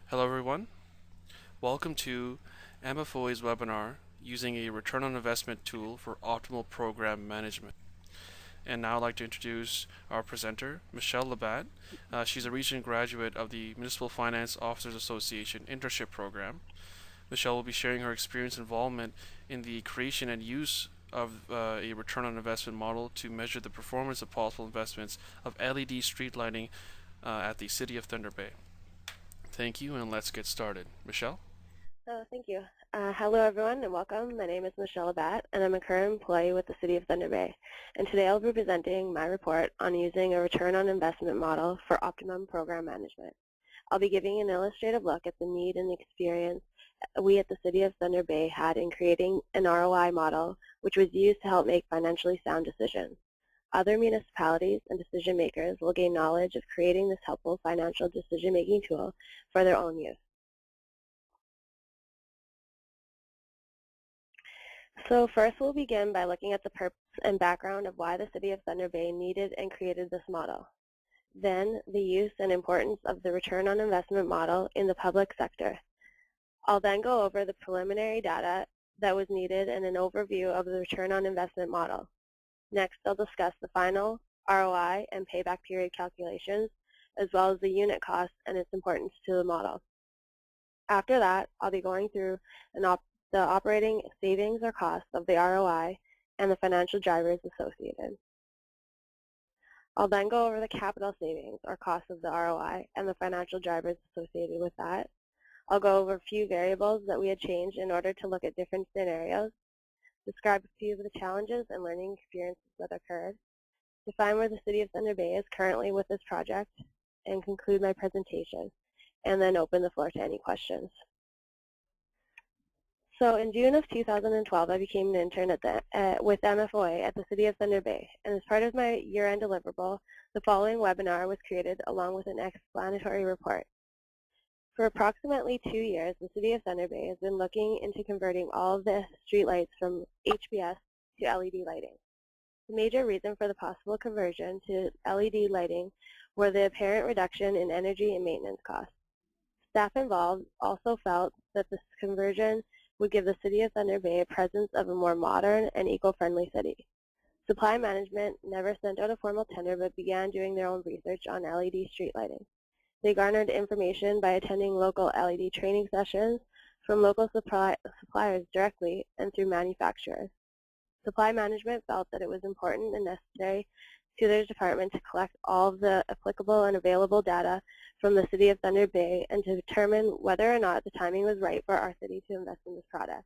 Hello everyone, welcome to MFOA's webinar using a return on investment tool for optimal program management. And now I'd like to introduce our presenter, Michelle Labatt. She's a recent graduate of the Municipal Finance Officers Association internship program. Michelle will be sharing her experience and involvement in the creation and use of a return on investment model to measure the performance of possible investments of LED street lighting at the City of Thunder Bay. Thank you, and let's get started. Michelle? Thank you. Hello, everyone, and welcome. My name is Michelle Labatt, and I'm a current employee with the City of Thunder Bay. And today I'll be presenting my report on using a return on investment model for Optimum program management. I'll be giving an illustrative look at the need and the experience we at the City of Thunder Bay had in creating an ROI model, which was used to help make financially sound decisions. Other municipalities and decision makers will gain knowledge of creating this helpful financial decision-making tool for their own use. So first we'll begin by looking at the purpose and background of why the City of Thunder Bay needed and created this model. Then the use and importance of the return on investment model in the public sector. I'll then go over the preliminary data that was needed and an overview of the return on investment model. Next I'll discuss the final ROI and payback period calculations, as well as the unit cost and its importance to the model. After that, I'll be going through the operating savings or costs of the ROI and the financial drivers associated. I'll then go over the capital savings or costs of the ROI and the financial drivers associated with that. I'll go over a few variables that we had changed in order to look at different scenarios, describe a few of the challenges and learning experiences that occurred, define where the City of Thunder Bay is currently with this project, and conclude my presentation, and then open the floor to any questions. So in June of 2012, I became an intern with MFOA at the City of Thunder Bay, and as part of my year-end deliverable, the following webinar was created along with an explanatory report. For approximately 2 years, the City of Thunder Bay has been looking into converting all of the streetlights from HBS to LED lighting. The major reason for the possible conversion to LED lighting were the apparent reduction in energy and maintenance costs. Staff involved also felt that this conversion would give the City of Thunder Bay a presence of a more modern and eco-friendly city. Supply management never sent out a formal tender but began doing their own research on LED street lighting. They garnered information by attending local LED training sessions from local suppliers directly and through manufacturers. Supply management felt that it was important and necessary to their department to collect all of the applicable and available data from the City of Thunder Bay and to determine whether or not the timing was right for our city to invest in this product.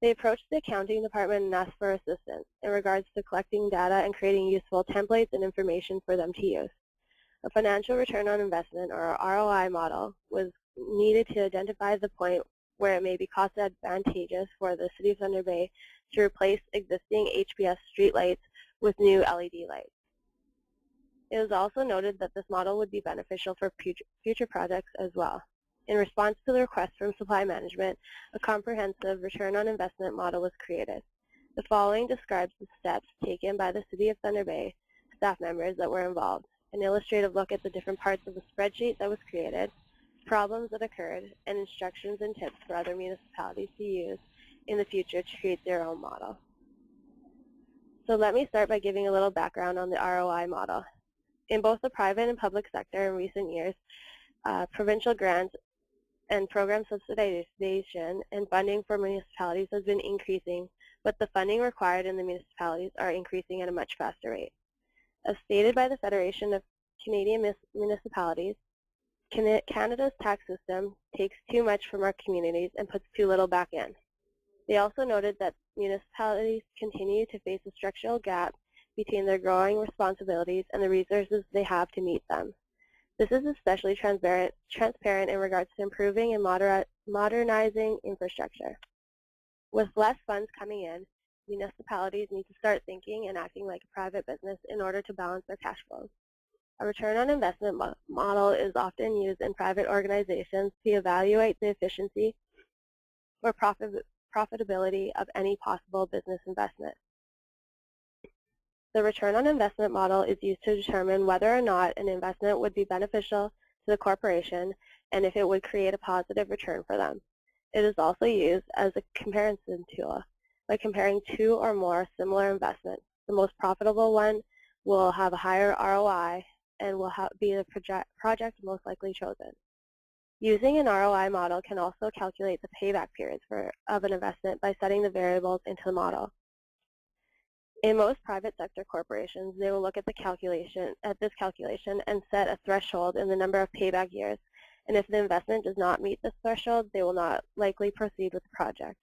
They approached the accounting department and asked for assistance in regards to collecting data and creating useful templates and information for them to use. A financial return on investment, or a ROI model, was needed to identify the point where it may be cost advantageous for the City of Thunder Bay to replace existing HBS streetlights with new LED lights. It was also noted that this model would be beneficial for future projects as well. In response to the request from supply management, a comprehensive return on investment model was created. The following describes the steps taken by the City of Thunder Bay staff members that were involved, an illustrative look at the different parts of the spreadsheet that was created, problems that occurred, and instructions and tips for other municipalities to use in the future to create their own model. So let me start by giving a little background on the ROI model. In both the private and public sector in recent years, provincial grants and program subsidization and funding for municipalities has been increasing, but the funding required in the municipalities are increasing at a much faster rate. As stated by the Federation of Canadian Municipalities, Canada's tax system takes too much from our communities and puts too little back in. They also noted that municipalities continue to face a structural gap between their growing responsibilities and the resources they have to meet them. This is especially transparent in regards to improving and modernizing infrastructure. With less funds coming in, municipalities need to start thinking and acting like a private business in order to balance their cash flows. A return on investment model is often used in private organizations to evaluate the efficiency or profitability of any possible business investment. The return on investment model is used to determine whether or not an investment would be beneficial to the corporation and if it would create a positive return for them. It is also used as a comparison tool by comparing two or more similar investments. The most profitable one will have a higher ROI and will be the project most likely chosen. Using an ROI model can also calculate the payback periods of an investment by setting the variables into the model. In most private sector corporations, they will look at this calculation and set a threshold in the number of payback years. And if the investment does not meet this threshold, they will not likely proceed with the project.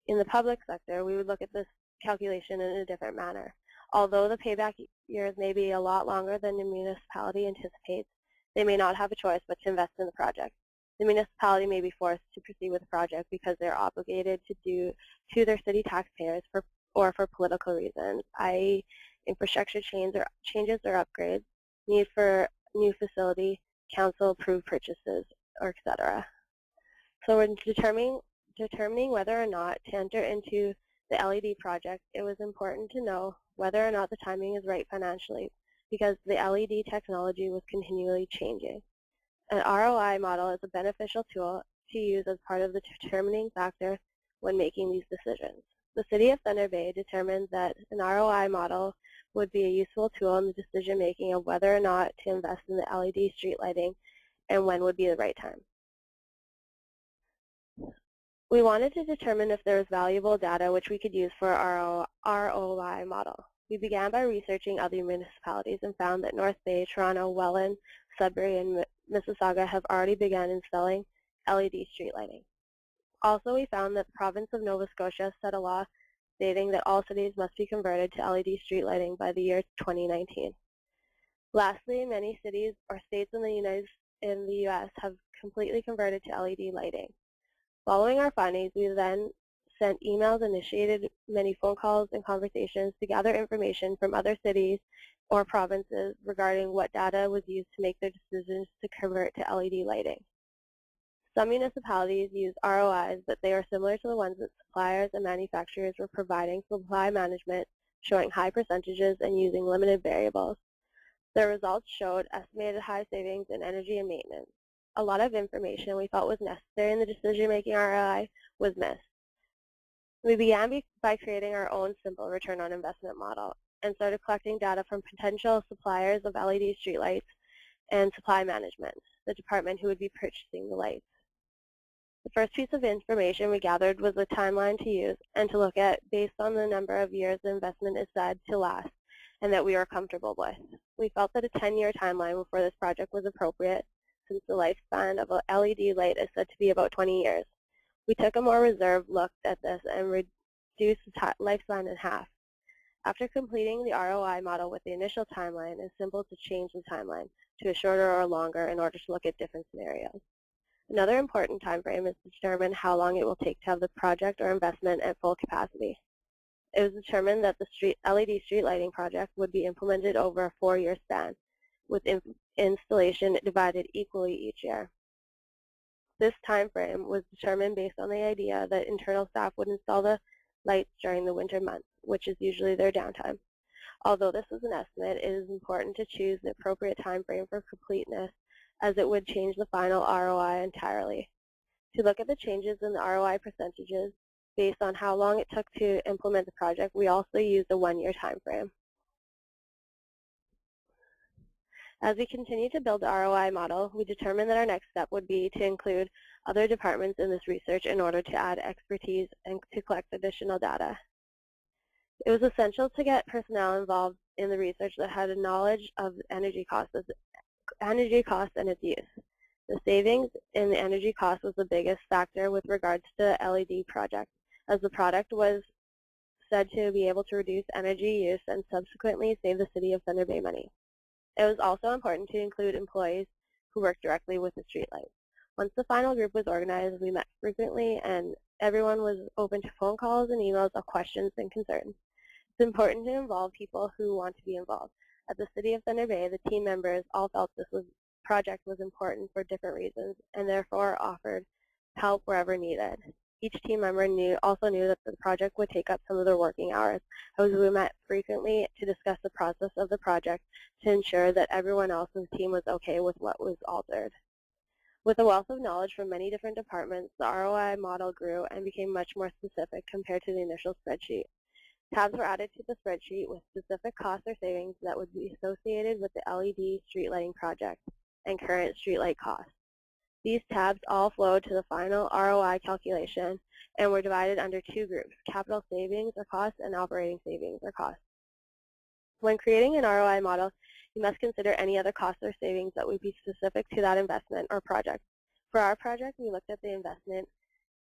In the public sector, we would look at this calculation in a different manner. Although the payback years may be a lot longer than the municipality anticipates, they may not have a choice but to invest in the project. The municipality may be forced to proceed with the project because they are obligated to their city taxpayers or for political reasons, i.e. infrastructure changes or upgrades, need for new facility, council-approved purchases, or etc. So when determining whether or not to enter into the LED project, it was important to know whether or not the timing is right financially because the LED technology was continually changing. An ROI model is a beneficial tool to use as part of the determining factor when making these decisions. The City of Thunder Bay determined that an ROI model would be a useful tool in the decision-making of whether or not to invest in the LED street lighting and when would be the right time. We wanted to determine if there was valuable data which we could use for our ROI model. We began by researching other municipalities and found that North Bay, Toronto, Welland, Sudbury, and Mississauga have already begun installing LED street lighting. Also, we found that the province of Nova Scotia set a law stating that all cities must be converted to LED street lighting by the year 2019. Lastly, many cities or states in the U.S. have completely converted to LED lighting. Following our findings, we then sent emails, initiated many phone calls and conversations to gather information from other cities or provinces regarding what data was used to make their decisions to convert to LED lighting. Some municipalities use ROIs, but they are similar to the ones that suppliers and manufacturers were providing supply management, showing high percentages and using limited variables. The results showed estimated high savings in energy and maintenance. A lot of information we felt was necessary in the decision-making ROI was missed. We began by creating our own simple return on investment model and started collecting data from potential suppliers of LED streetlights and supply management, the department who would be purchasing the lights. The first piece of information we gathered was a timeline to use and to look at based on the number of years the investment is said to last and that we are comfortable with. We felt that a 10-year timeline for this project was appropriate since the lifespan of an LED light is said to be about 20 years. We took a more reserved look at this and reduced the lifespan in half. After completing the ROI model with the initial timeline, it's simple to change the timeline to a shorter or longer in order to look at different scenarios. Another important time frame is to determine how long it will take to have the project or investment at full capacity. It was determined that the LED street lighting project would be implemented over a 4-year span, with installation divided equally each year. This time frame was determined based on the idea that internal staff would install the lights during the winter months, which is usually their downtime. Although this is an estimate, it is important to choose the appropriate time frame for completeness, as it would change the final ROI entirely. To look at the changes in the ROI percentages based on how long it took to implement the project, we also used a 1-year time frame. As we continue to build the ROI model, we determined that our next step would be to include other departments in this research in order to add expertise and to collect additional data. It was essential to get personnel involved in the research that had a knowledge of energy costs and its use. The savings in the energy cost was the biggest factor with regards to the LED project, as the product was said to be able to reduce energy use and subsequently save the City of Thunder Bay money. It was also important to include employees who work directly with the streetlights. Once the final group was organized, we met frequently and everyone was open to phone calls and emails of questions and concerns. It's important to involve people who want to be involved. At the City of Thunder Bay, the team members all felt this project was important for different reasons and therefore offered help wherever needed. Each team member also knew that the project would take up some of their working hours, as we met frequently to discuss the process of the project to ensure that everyone else's team was okay with what was altered. With a wealth of knowledge from many different departments, the ROI model grew and became much more specific compared to the initial spreadsheet. Tabs were added to the spreadsheet with specific costs or savings that would be associated with the LED street lighting project and current streetlight costs. These tabs all flowed to the final ROI calculation and were divided under two groups, capital savings or costs and operating savings or costs. When creating an ROI model, you must consider any other costs or savings that would be specific to that investment or project. For our project, we looked at the investment,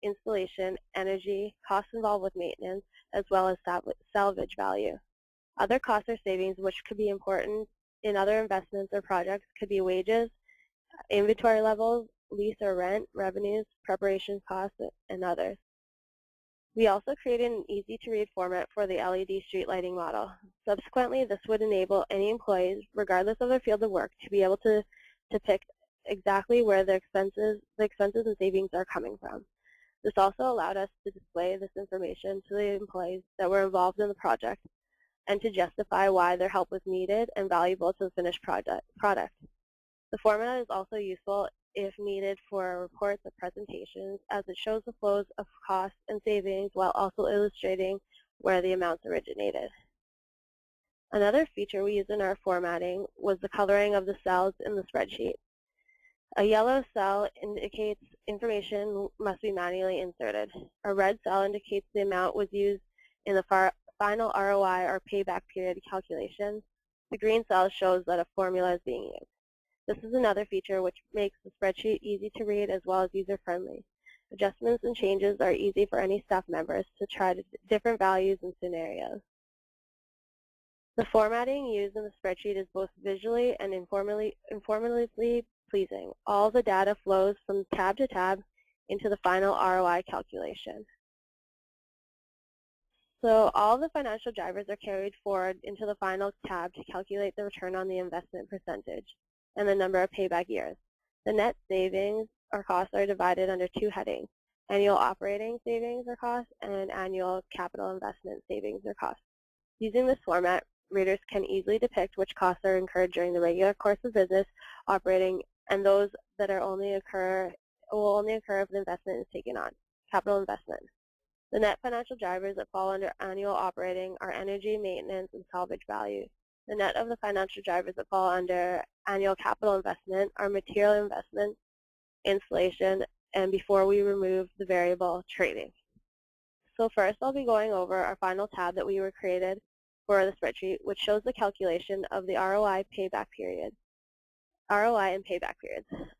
installation, energy, costs involved with maintenance, as well as salvage value. Other costs or savings which could be important in other investments or projects could be wages, inventory levels, lease or rent, revenues, preparation costs, and others. We also created an easy-to-read format for the LED street lighting model. Subsequently, this would enable any employees, regardless of their field of work, to be able to pick exactly where the expenses and savings are coming from. This also allowed us to display this information to the employees that were involved in the project and to justify why their help was needed and valuable to the finished product. The format is also useful if needed for reports or presentations, as it shows the flows of costs and savings while also illustrating where the amounts originated. Another feature we used in our formatting was the coloring of the cells in the spreadsheet. A yellow cell indicates information must be manually inserted. A red cell indicates the amount was used in the final ROI or payback period calculation. The green cell shows that a formula is being used. This is another feature which makes the spreadsheet easy to read as well as user-friendly. Adjustments and changes are easy for any staff members to try different values and scenarios. The formatting used in the spreadsheet is both visually and informatively pleasing. All the data flows from tab to tab into the final ROI calculation. So all the financial drivers are carried forward into the final tab to calculate the return on the investment percentage and the number of payback years. The net savings or costs are divided under two headings, annual operating savings or costs and annual capital investment savings or costs. Using this format, readers can easily depict which costs are incurred during the regular course of business operating and those that will only occur if the investment is taken on, capital investment. The net financial drivers that fall under annual operating are energy, maintenance, and salvage value. The net of the financial drivers that fall under annual capital investment are material investment, installation, and before we remove the variable, trading. So first I'll be going over our final tab that we were created for the spreadsheet, which shows the calculation of the ROI and payback periods.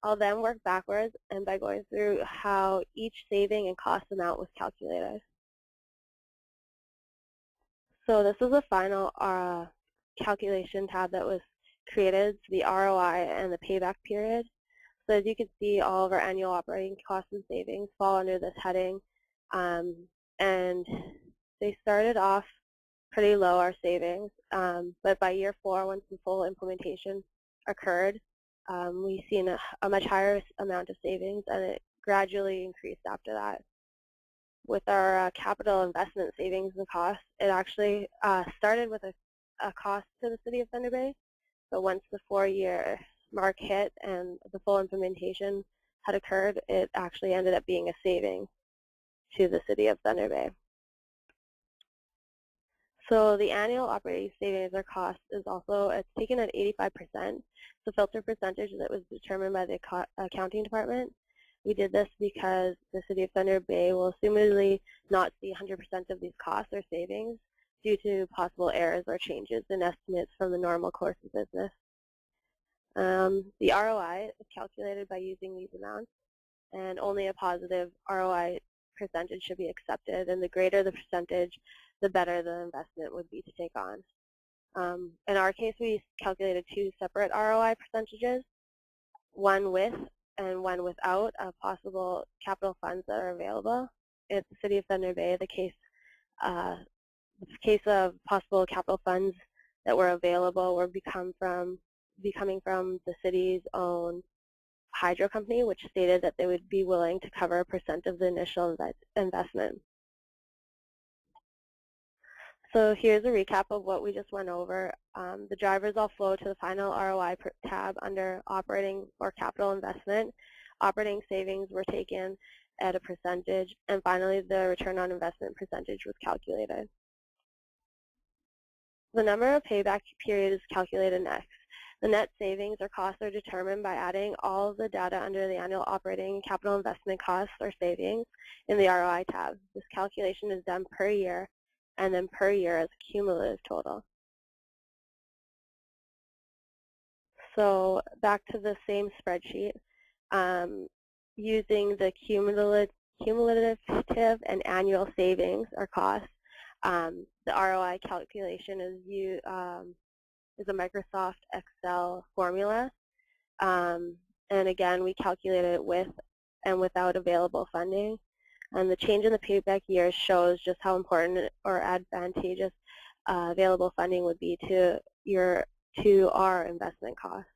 I'll then work backwards and by going through how each saving and cost amount was calculated. So this is the final calculation tab that was created, the ROI and the payback period. So as you can see, all of our annual operating costs and savings fall under this heading. And they started off pretty low, our savings, but by year 4, once the full implementation occurred, we've seen a much higher amount of savings, and it gradually increased after that. With our capital investment savings and costs, it actually started with a cost to the City of Thunder Bay. So once the 4-year mark hit and the full implementation had occurred, it actually ended up being a saving to the City of Thunder Bay. So the annual operating savings or cost is also, it's taken at 85%. The filter percentage that was determined by the accounting department. We did this because the City of Thunder Bay will assumedly not see 100% of these costs or savings due to possible errors or changes in estimates from the normal course of business. The ROI is calculated by using these amounts, and only a positive ROI percentage should be accepted, and the greater the percentage, the better the investment would be to take on. In our case, we calculated 2 separate ROI percentages, one with and one without possible capital funds that are available. In the City of Thunder Bay, the case of possible capital funds that were available were coming from the city's own hydro company, which stated that they would be willing to cover a % of the initial investment. So here's a recap of what we just went over. The drivers all flow to the final ROI tab under operating or capital investment. Operating savings were taken at a percentage, and finally the return on investment percentage was calculated. The number of payback period is calculated next. The net savings or costs are determined by adding all of the data under the annual operating and capital investment costs or savings in the ROI tab. This calculation is done per year and then per year as a cumulative total. So back to the same spreadsheet, using the cumulative and annual savings or costs, the ROI calculation is a Microsoft Excel formula. And again, we calculate it with and without available funding. And the change in the payback years shows just how important or advantageous available funding would be to our investment costs.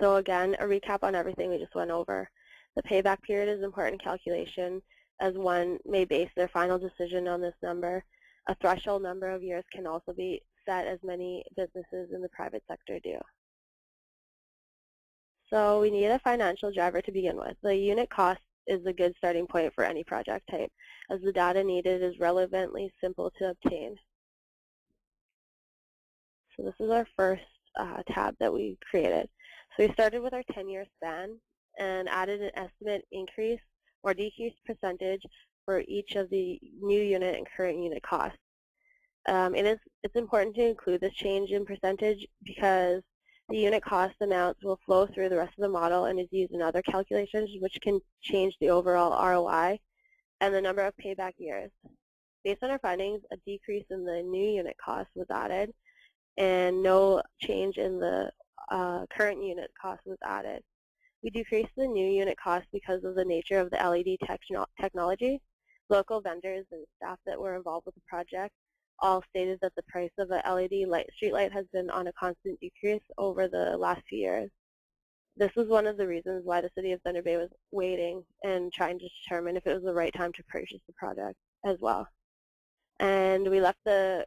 So again, a recap on everything we just went over. The payback period is an important calculation, as one may base their final decision on this number. A threshold number of years can also be set, as many businesses in the private sector do. So we need a financial driver to begin with. The unit cost is a good starting point for any project type, as the data needed is relevantly simple to obtain. So this is our first tab that we created. So we started with our 10-year span and added an estimate increase or decrease percentage for each of the new unit and current unit costs. It's important to include this change in percentage because the unit cost amounts will flow through the rest of the model and is used in other calculations, which can change the overall ROI and the number of payback years. Based on our findings, a decrease in the new unit cost was added, and no change in the current unit cost was added. We decreased the new unit cost because of the nature of the LED technology. Local vendors and staff that were involved with the project all stated that the price of a LED streetlight has been on a constant decrease over the last few years. This was one of the reasons why the City of Thunder Bay was waiting and trying to determine if it was the right time to purchase the project as well. And we left the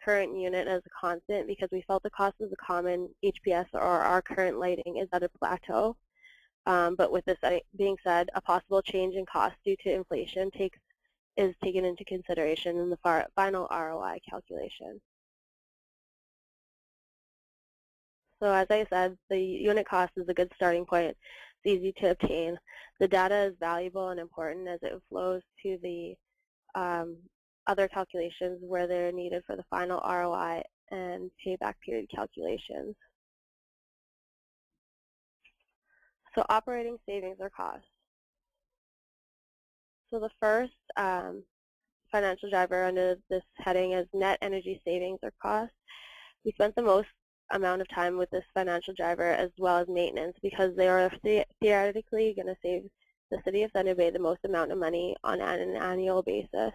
current unit as a constant because we felt the cost of the common HPS or our current lighting is at a plateau. But with this being said, a possible change in cost due to inflation is taken into consideration in the final ROI calculation. So as I said, the unit cost is a good starting point. It's easy to obtain. The data is valuable and important as it flows to the other calculations where they're needed for the final ROI and payback period calculations. So operating savings or costs. So the first financial driver under this heading is net energy savings or costs. We spent the most amount of time with this financial driver as well as maintenance because they are theoretically going to save the City of Thunder Bay the most amount of money on an annual basis.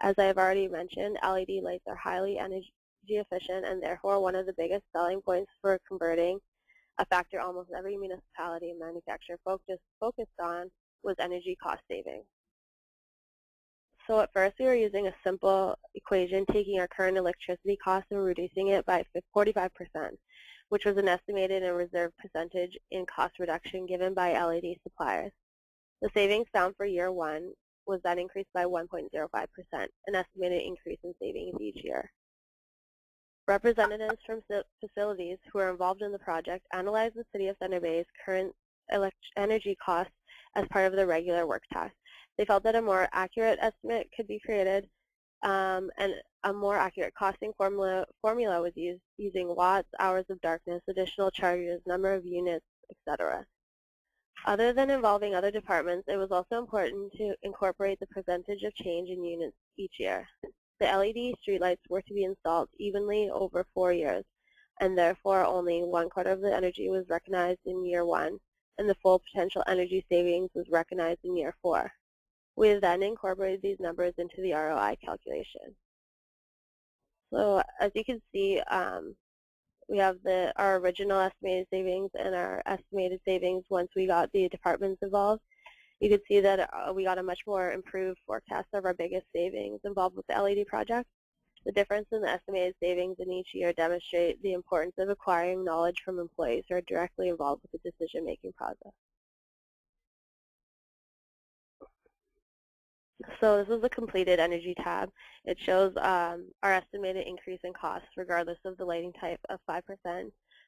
As I have already mentioned, LED lights are highly energy efficient and therefore one of the biggest selling points for converting, a factor almost every municipality and manufacturer focused on was energy cost saving. So at first we were using a simple equation taking our current electricity costs and reducing it by 45%, which was an estimated and reserved percentage in cost reduction given by LED suppliers. The savings found for year one was then increased by 1.05%, an estimated increase in savings each year. Representatives from facilities who are involved in the project analyzed the City of Thunder Bay's current energy costs as part of their regular work task. They felt that a more accurate estimate could be created and a more accurate costing formula was used using watts, hours of darkness, additional charges, number of units, etc. Other than involving other departments, it was also important to incorporate the percentage of change in units each year. The LED streetlights were to be installed evenly over 4 years, and therefore only 1/4 of the energy was recognized in year one, and the full potential energy savings was recognized in year 4. We then incorporated these numbers into the ROI calculation. So as you can see, We have our original estimated savings and our estimated savings once we got the departments involved. You can see that we got a much more improved forecast of our biggest savings involved with the LED project. The difference in the estimated savings in each year demonstrate the importance of acquiring knowledge from employees who are directly involved with the decision-making process. So this is the completed energy tab. It shows our estimated increase in costs regardless of the lighting type of 5%.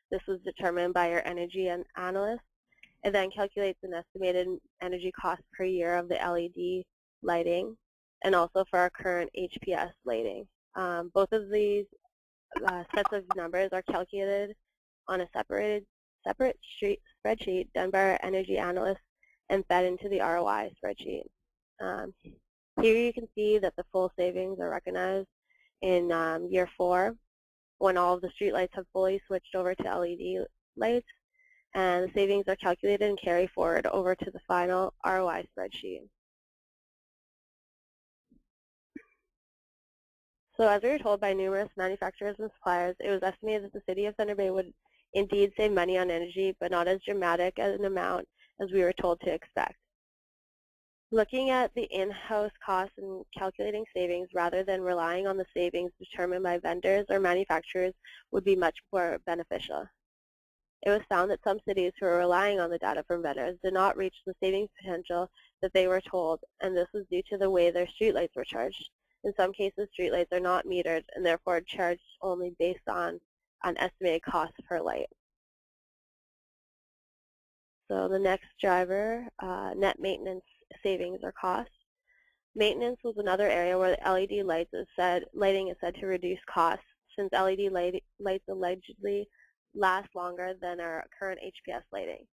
This was determined by our energy analyst. It then calculates an estimated energy cost per year of the LED lighting and also for our current HPS lighting. Both of these sets of numbers are calculated on a separate spreadsheet done by our energy analyst and fed into the ROI spreadsheet. Here you can see that the full savings are recognized in year 4 when all of the street lights have fully switched over to LED lights, and the savings are calculated and carried forward over to the final ROI spreadsheet. So as we were told by numerous manufacturers and suppliers, it was estimated that the City of Thunder Bay would indeed save money on energy, but not as dramatic as an amount as we were told to expect. Looking at the in-house costs and calculating savings rather than relying on the savings determined by vendors or manufacturers would be much more beneficial. It was found that some cities who were relying on the data from vendors did not reach the savings potential that they were told, and this was due to the way their streetlights were charged. In some cases, streetlights are not metered and therefore charged only based on an estimated cost per light. So the next driver, net maintenance savings or costs. Maintenance was another area where the LED lighting is said to reduce costs, since LED lights allegedly last longer than our current HPS lighting.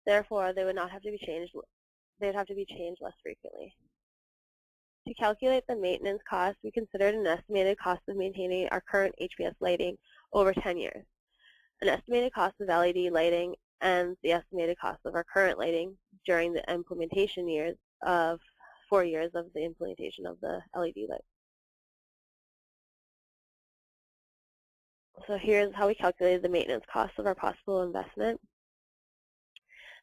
Therefore, they would not have to be changed. They would have to be changed less frequently. To calculate the maintenance cost, we considered an estimated cost of maintaining our current HPS lighting over 10 years. An estimated cost of LED lighting and the estimated cost of our current lighting during the implementation years of 4 years of the implementation of the LED light. So here's how we calculated the maintenance cost of our possible investment.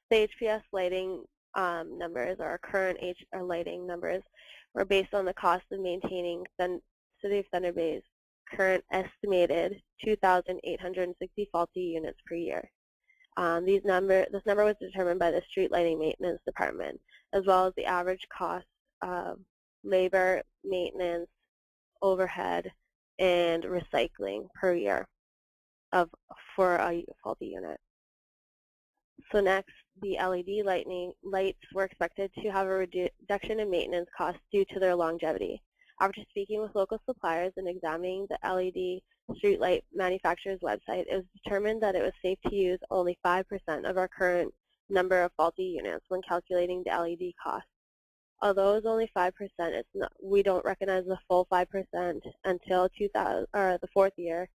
The HPS lighting numbers, or our current lighting numbers, were based on the cost of maintaining City of Thunder Bay's current estimated 2,860 faulty units per year. This number was determined by the Street Lighting Maintenance Department, as well as the average cost of labor, maintenance, overhead, and recycling per year for a faulty unit. So next, the LED lights were expected to have a reduction in maintenance costs due to their longevity. After speaking with local suppliers and examining the LED streetlight manufacturer's website, it was determined that it was safe to use only 5% of our current number of faulty units when calculating the LED cost. Although it's only 5%, we don't recognize the full 5% until the 4th year,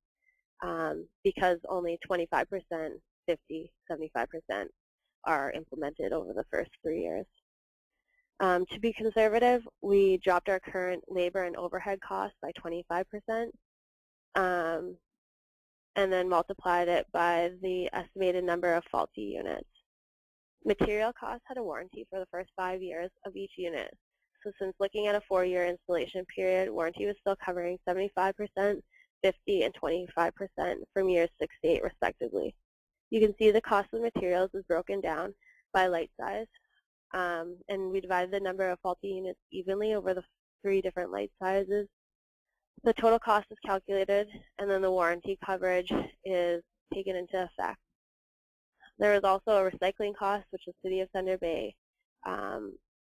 because only 25%, 50, 75% are implemented over the first 3 years. To be conservative, we dropped our current labor and overhead costs by 25%, and then multiplied it by the estimated number of faulty units. Material costs had a warranty for the first 5 years of each unit. So since looking at a 4-year installation period, warranty was still covering 75%, 50, and 25% from years 6 to 8 respectively. You can see the cost of materials is broken down by light size, and we divided the number of faulty units evenly over the 3 different light sizes. The total cost is calculated, and then the warranty coverage is taken into effect. There is also a recycling cost, which the City of Thunder Bay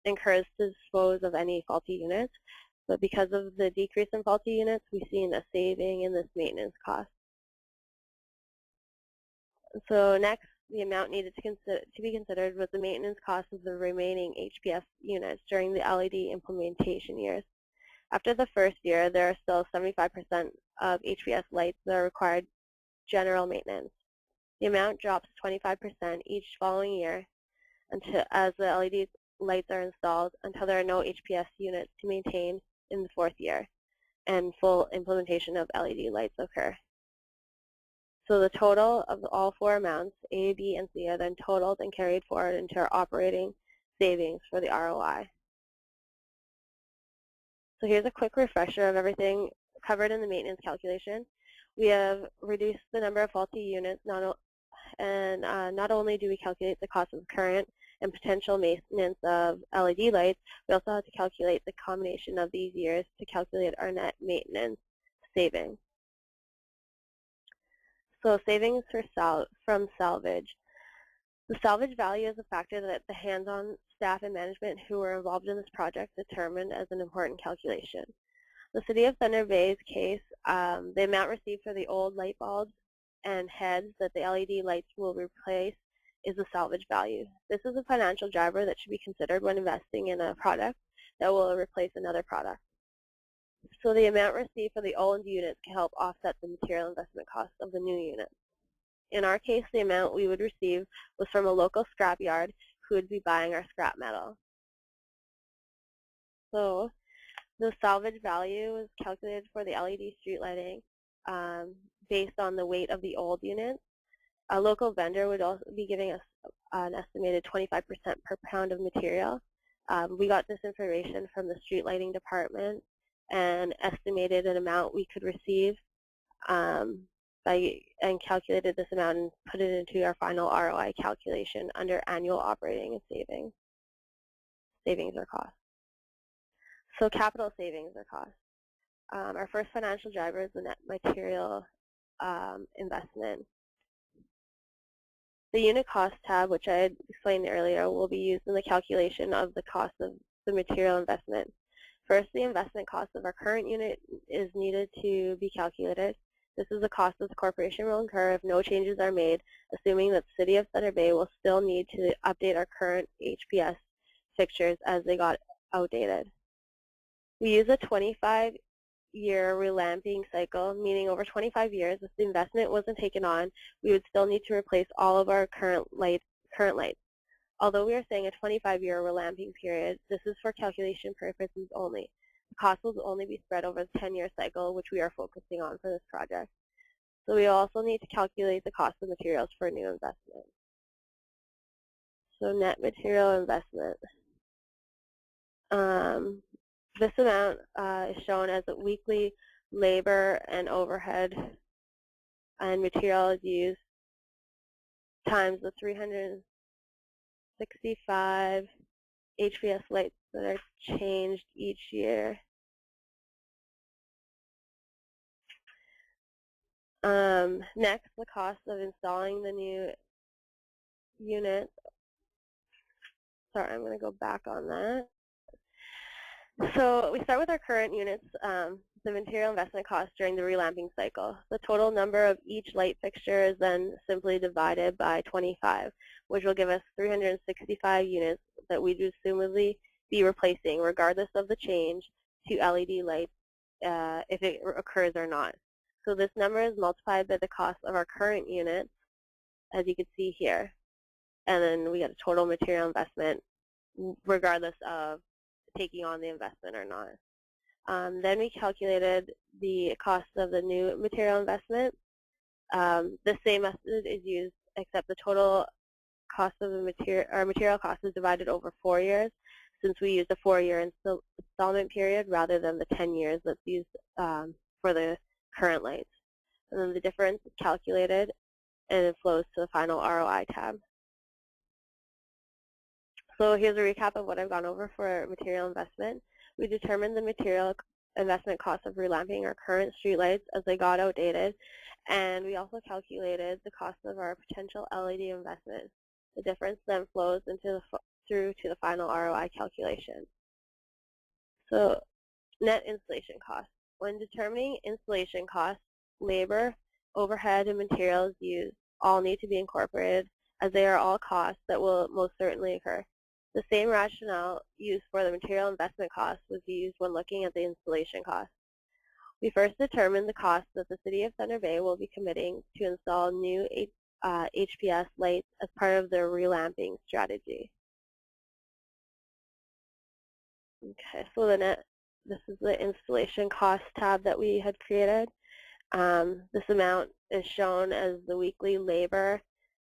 incurs to dispose of any faulty units, but because of the decrease in faulty units, we've seen a saving in this maintenance cost. So next, the amount needed to be considered was the maintenance cost of the remaining HPS units during the LED implementation years. After the first year, there are still 75% of HPS lights that are required general maintenance. The amount drops 25% each following year as the LED lights are installed until there are no HPS units to maintain in the 4th year and full implementation of LED lights occur. So the total of all four amounts, A, B, and C, are then totaled and carried forward into our operating savings for the ROI. So here's a quick refresher of everything covered in the maintenance calculation. We have reduced the number of faulty units, not only do we calculate the cost of current and potential maintenance of LED lights, we also have to calculate the combination of these years to calculate our net maintenance savings. So savings from salvage. The salvage value is a factor that the hands-on staff and management who were involved in this project determined as an important calculation. The City of Thunder Bay's case, the amount received for the old light bulbs and heads that the LED lights will replace is the salvage value. This is a financial driver that should be considered when investing in a product that will replace another product. So the amount received for the old units can help offset the material investment cost of the new units. In our case, the amount we would receive was from a local scrapyard who would be buying our scrap metal. So the salvage value is calculated for the LED street lighting based on the weight of the old units. A local vendor would also be giving us an estimated 25% per pound of material. We got this information from the street lighting department and estimated an amount we could receive and calculated this amount and put it into our final ROI calculation under annual operating and savings or cost. So capital savings or cost. Our first financial driver is the net material investment. The unit cost tab, which I had explained earlier, will be used in the calculation of the cost of the material investment. First, the investment cost of our current unit is needed to be calculated. This is the cost that the corporation will incur if no changes are made, assuming that the City of Thunder Bay will still need to update our current HPS fixtures as they got outdated. We use a 25-year relamping cycle, meaning over 25 years, if the investment wasn't taken on, we would still need to replace all of our current lights. Although we are saying a 25-year relamping period, this is for calculation purposes only. The cost will only be spread over the 10-year cycle, which we are focusing on for this project. So we also need to calculate the cost of materials for a new investment. So net material investment. This amount is shown as a weekly labor and overhead and materials used times the 365 HPS lights that are changed each year. Next, the cost of installing the new unit. Sorry, I'm going to go back on that. So we start with our current units, the material investment cost during the relamping cycle. The total number of each light fixture is then simply divided by 25, which will give us 365 units that we'd assumedly be replacing regardless of the change to LED lights if it occurs or not. So this number is multiplied by the cost of our current units, as you can see here. And then we get a total material investment regardless of taking on the investment or not. Then we calculated the cost of the new material investment. The same method is used, except the total cost of the material cost is divided over 4 years, since we used a 4-year installment period rather than the 10 years that's used for the current lights. And then the difference is calculated, and it flows to the final ROI tab. So here's a recap of what I've gone over for material investment. We determined the material investment cost of relamping our current streetlights as they got outdated, and we also calculated the cost of our potential LED investment. The difference then flows through to the final ROI calculation. So net installation cost. When determining installation costs, labor, overhead, and materials used all need to be incorporated, as they are all costs that will most certainly occur. The same rationale used for the material investment cost was used when looking at the installation cost. We first determined the cost that the City of Thunder Bay will be committing to install new HPS lights as part of their relamping strategy. Okay, so this is the installation cost tab that we had created. This amount is shown as the weekly labor,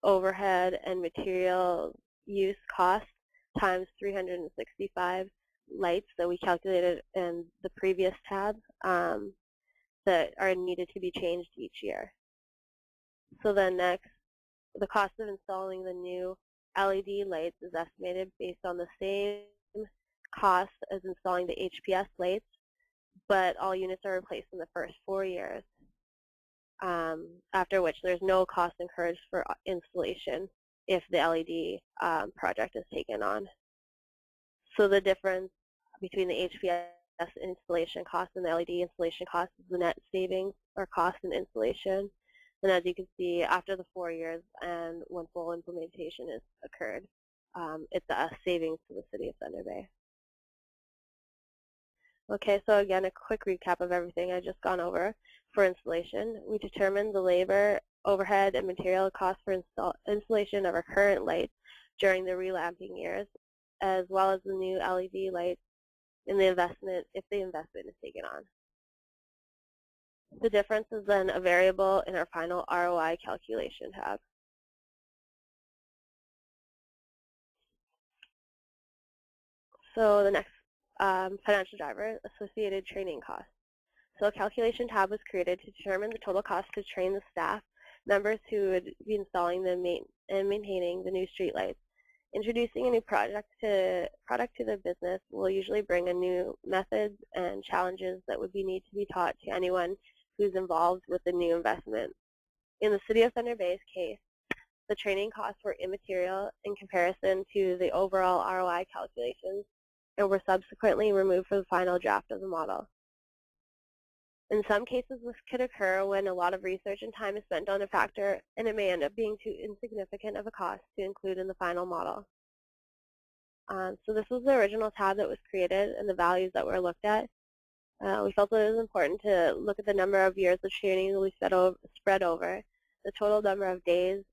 overhead, and material use cost times 365 lights that we calculated in the previous tab that are needed to be changed each year. So then next, the cost of installing the new LED lights is estimated based on the same cost as installing the HPS lights, but all units are replaced in the first 4 years, after which there's no cost incurred for installation if the LED project is taken on. So the difference between the HPS installation cost and the LED installation cost is the net savings or cost in installation. And as you can see, after the 4 years and when full implementation is occurred, it's a savings to the City of Thunder Bay. Okay, so again, a quick recap of everything I've just gone over. For installation, we determined the labor, overhead, and material costs for installation of our current lights during the relamping years, as well as the new LED lights in the investment if the investment is taken on. The difference is then a variable in our final ROI calculation tab. So the next financial driver, associated training costs. So a calculation tab was created to determine the total cost to train the staff members who would be installing and maintaining the new streetlights. Introducing a new product to the business will usually bring a new methods and challenges that would need to be taught to anyone who's involved with the new investment. In the City of Thunder Bay's case, the training costs were immaterial in comparison to the overall ROI calculations and were subsequently removed from the final draft of the model. In some cases, this could occur when a lot of research and time is spent on a factor, and it may end up being too insignificant of a cost to include in the final model. So this was the original tab that was created and the values that were looked at. We felt that it was important to look at the number of years of training that we spread over, the total number of days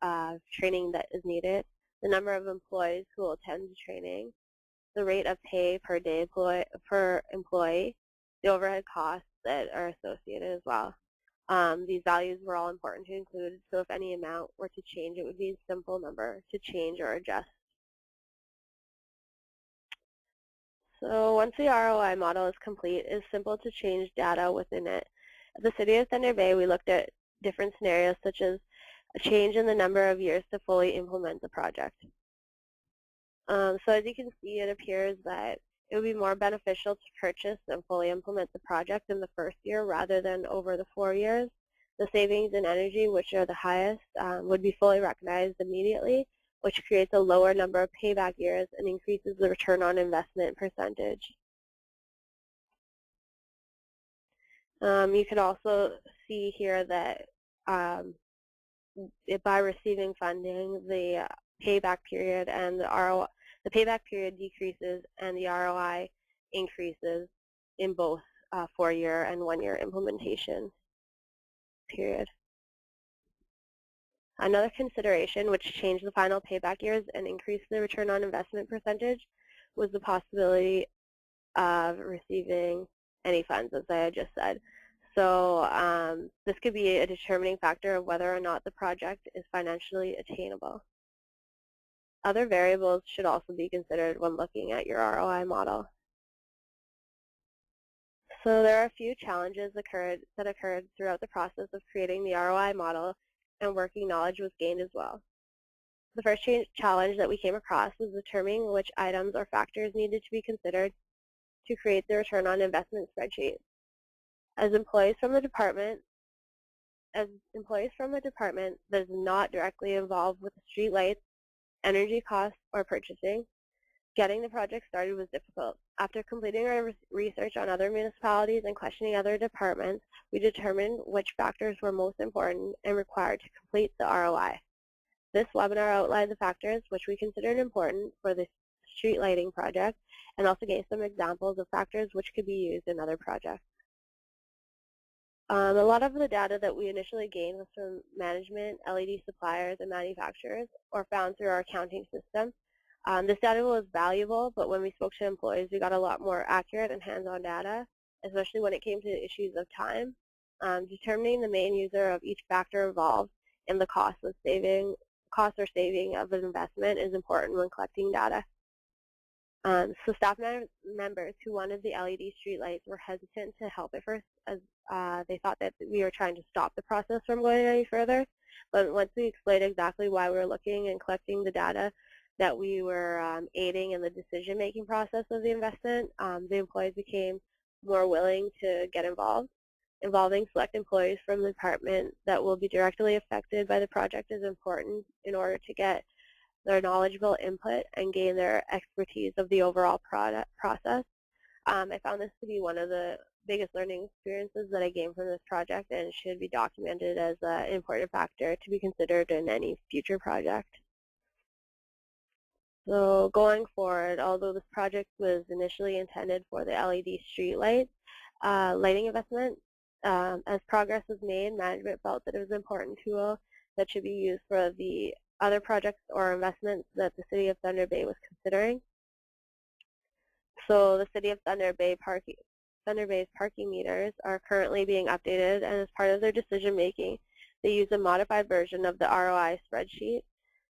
of training that is needed, the number of employees who will attend the training, the rate of pay per day per employee, the overhead costs that are associated as well. These values were all important to include, so if any amount were to change, it would be a simple number to change or adjust. So once the ROI model is complete, it's simple to change data within it. At the City of Thunder Bay, we looked at different scenarios such as a change in the number of years to fully implement the project. So as you can see, it appears that it would be more beneficial to purchase and fully implement the project in the first year rather than over the 4 years. The savings in energy, which are the highest, would be fully recognized immediately, which creates a lower number of payback years and increases the return on investment percentage. You can also see here that by receiving funding, the payback period and the payback period decreases and the ROI increases in both 4-year and 1-year implementation period. Another consideration which changed the final payback years and increased the return on investment percentage was the possibility of receiving any funds, as I had just said. So this could be a determining factor of whether or not the project is financially attainable. Other variables should also be considered when looking at your ROI model. So there are a few challenges that occurred throughout the process of creating the ROI model, and working knowledge was gained as well. The first challenge that we came across was determining which items or factors needed to be considered to create the return on investment spreadsheet. As employees from the department that is not directly involved with the street lights, energy costs, or purchasing, getting the project started was difficult. After completing our research on other municipalities and questioning other departments, we determined which factors were most important and required to complete the ROI. This webinar outlined the factors which we considered important for the street lighting project and also gave some examples of factors which could be used in other projects. A lot of the data that we initially gained was from management, LED suppliers, and manufacturers, or found through our accounting system. This data was valuable, but when we spoke to employees, we got a lot more accurate and hands-on data, especially when it came to issues of time. determining the main user of each factor involved and the cost or saving of an investment is important when collecting data. So staff members who wanted the LED streetlights were hesitant to help at first, as they thought that we were trying to stop the process from going any further. But once we explained exactly why we were looking and collecting the data, that we were aiding in the decision-making process of the investment, the employees became more willing to get involved. Involving select employees from the department that will be directly affected by the project is important in order to get their knowledgeable input and gain their expertise of the overall process. I found this to be one of the biggest learning experiences that I gained from this project, and should be documented as an important factor to be considered in any future project. So going forward, although this project was initially intended for the LED streetlights, lighting investment, as progress was made, management felt that it was an important tool that should be used for the other projects or investments that the City of Thunder Bay was considering. So the City of Thunder Bay's parking meters are currently being updated, and as part of their decision making, they use a modified version of the ROI spreadsheet.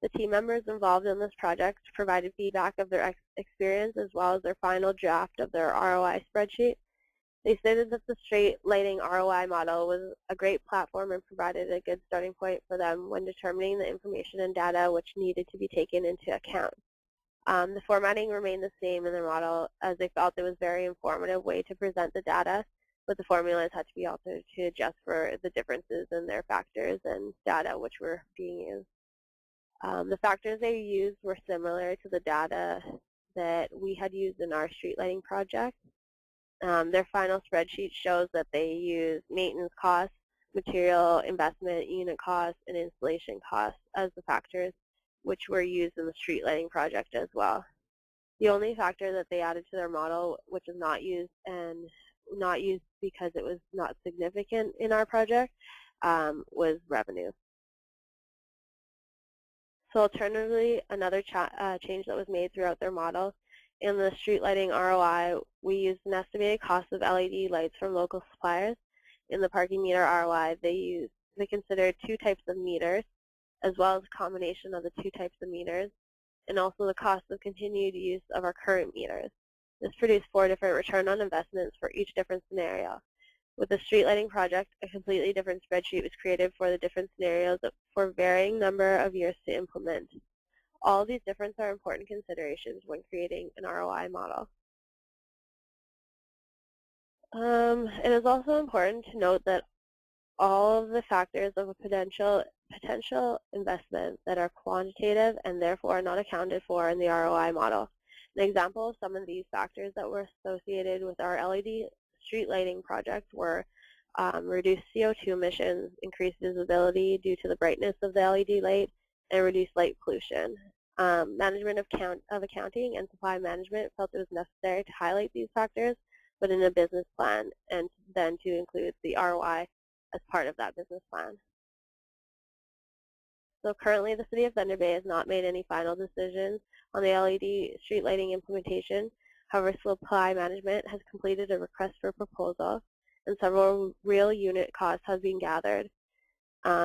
The team members involved in this project provided feedback of their experience as well as their final draft of their ROI spreadsheet. They stated that the street lighting ROI model was a great platform and provided a good starting point for them when determining the information and data which needed to be taken into account. The formatting remained the same in the model, as they felt it was a very informative way to present the data, but the formulas had to be altered to adjust for the differences in their factors and data which were being used. The factors they used were similar to the data that we had used in our street lighting project. Their final spreadsheet shows that they use maintenance costs, material investment, unit costs, and installation costs as the factors which were used in the street lighting project as well. The only factor that they added to their model, which is not used and not used because it was not significant in our project, was revenue. So alternatively, another change that was made throughout their model, in the street lighting ROI, we used an estimated cost of LED lights from local suppliers. In the parking meter ROI, they considered two types of meters, as well as a combination of the two types of meters, and also the cost of continued use of our current meters. This produced 4 different return on investments for each different scenario. With the street lighting project, a completely different spreadsheet was created for the different scenarios for varying number of years to implement. All of these differences are important considerations when creating an ROI model. It is also important to note that all of the factors of a potential investment that are quantitative and therefore are not accounted for in the ROI model. An example of some of these factors that were associated with our LED street lighting project were reduced CO2 emissions, increased visibility due to the brightness of the LED light, and reduced light pollution. Management of accounting and supply management felt it was necessary to highlight these factors, but in a business plan, and then to include the ROI as part of that business plan. So currently the City of Thunder Bay has not made any final decisions on the LED street lighting implementation. However, supply management has completed a request for proposal, and several real unit costs have been gathered.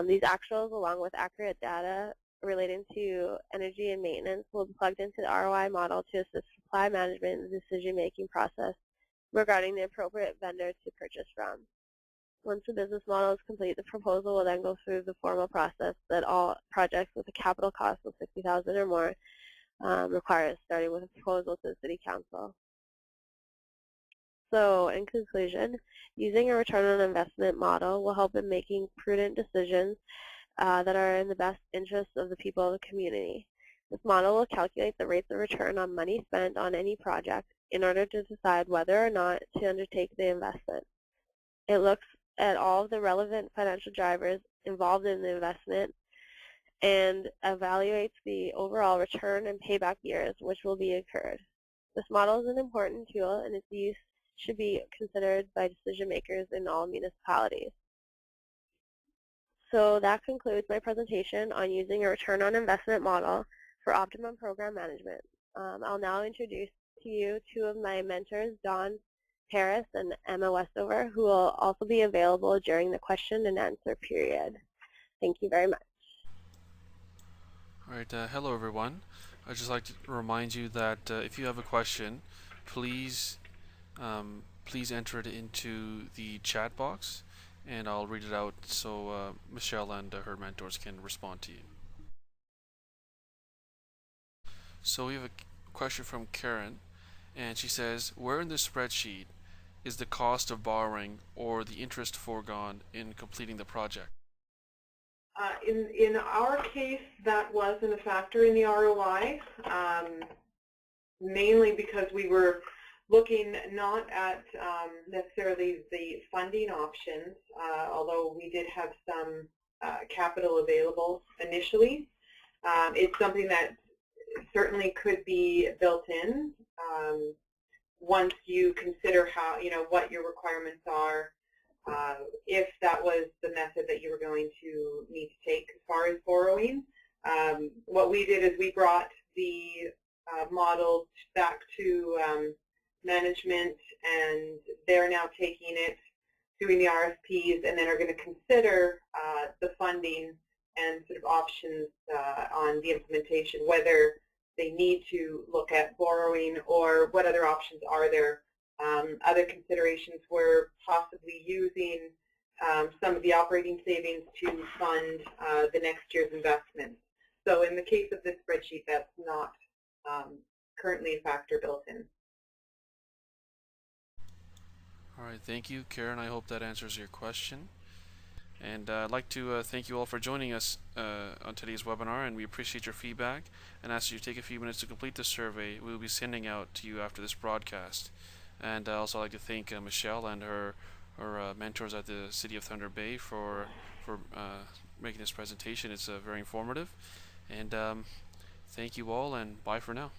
These actuals, along with accurate data relating to energy and maintenance, will be plugged into the ROI model to assist supply management in the decision-making process regarding the appropriate vendor to purchase from. Once the business model is complete, the proposal will then go through the formal process that all projects with a capital cost of $60,000 or more requires, starting with a proposal to the City Council. So in conclusion, using a return on investment model will help in making prudent decisions that are in the best interest of the people of the community. This model will calculate the rates of return on money spent on any project in order to decide whether or not to undertake the investment. It looks at all of the relevant financial drivers involved in the investment and evaluates the overall return and payback years which will be incurred. This model is an important tool, and its use should be considered by decision makers in all municipalities. So that concludes my presentation on using a return on investment model for optimum program management. I'll now introduce to you 2 of my mentors, Don Harris and Emma Westover, who will also be available during the question and answer period. Thank you very much. All right, hello everyone. I'd just like to remind you that if you have a question, please please enter it into the chat box, and I'll read it out so Michelle and her mentors can respond to you. So we have a question from Karen, and she says, where in the spreadsheet is the cost of borrowing or the interest foregone in completing the project? In our case, that wasn't a factor in the ROI, mainly because we were looking not at necessarily the funding options, although we did have some capital available initially. It's something that certainly could be built in once you consider how, what your requirements are, if that was the method that you were going to need to take as far as borrowing. What we did is we brought the model back to management, and they're now taking it, doing the RFPs, and then are going to consider the funding and sort of options on the implementation, whether they need to look at borrowing or what other options are there. Other considerations were possibly using some of the operating savings to fund the next year's investments. So in the case of this spreadsheet, that's not currently a factor built in. All right, thank you, Karen. I hope that answers your question. And I'd like to thank you all for joining us on today's webinar, and we appreciate your feedback and ask you to take a few minutes to complete the survey we will be sending out to you after this broadcast. And also I'd like to thank Michelle and her mentors at the City of Thunder Bay for making this presentation. It's very informative. And thank you all, and bye for now.